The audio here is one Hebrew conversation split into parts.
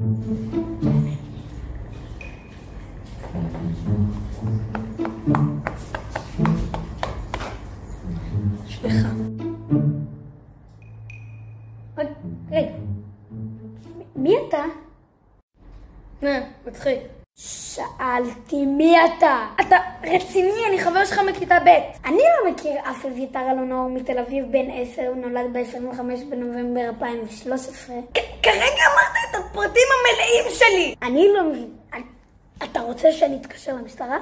סליחה. רגע. מי אתה? מצחיק. שאלתי מי אתה? אתה רציני, אני חבר שלך מכיתה ב'. אני לא מכיר אף אביתר אלונור מתל אביב בן 10, הוא נולד ב-25 בנובמבר 2013. כרגע אמרת את הפרטים המלאים שלי! אני לא מבין. אתה רוצה שאני אתקשר למשטרה?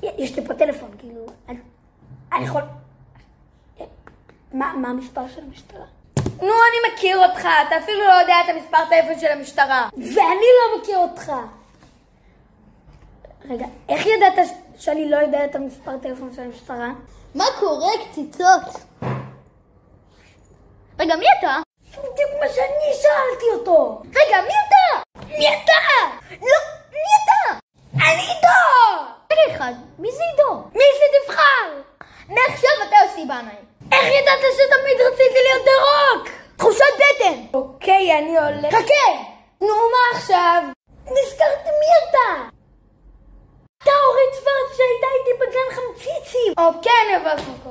יש לי פה טלפון, כאילו... אני יכול... מה המספר של המשטרה? נו, אני מכיר אותך, אתה אפילו לא יודע את המספר טלפון של המשטרה. ואני לא מכיר אותך. רגע, איך ידעת שאני לא יודע את המספר טלפון של המשטרה? מה קורה, קציצות? רגע, מי אתה? בדיוק מה שאני שאלתי אותו. רגע, מי אתה? מי אתה? לא, מי אתה? אני עידו! רגע אחד, מי זה עידו? מי שתבחר? מעכשיו אתה עושה בעיניים. איך ידעת שתמיד רציתי להיות דרוק? תחושת בטן. אוקיי, אני הולך. חכה! נו, מה עכשיו? נזכרתי מי אתה? אתה אורית שוורץ שהייתה איתי בגן חמציצים. אוקיי, אני עברתי.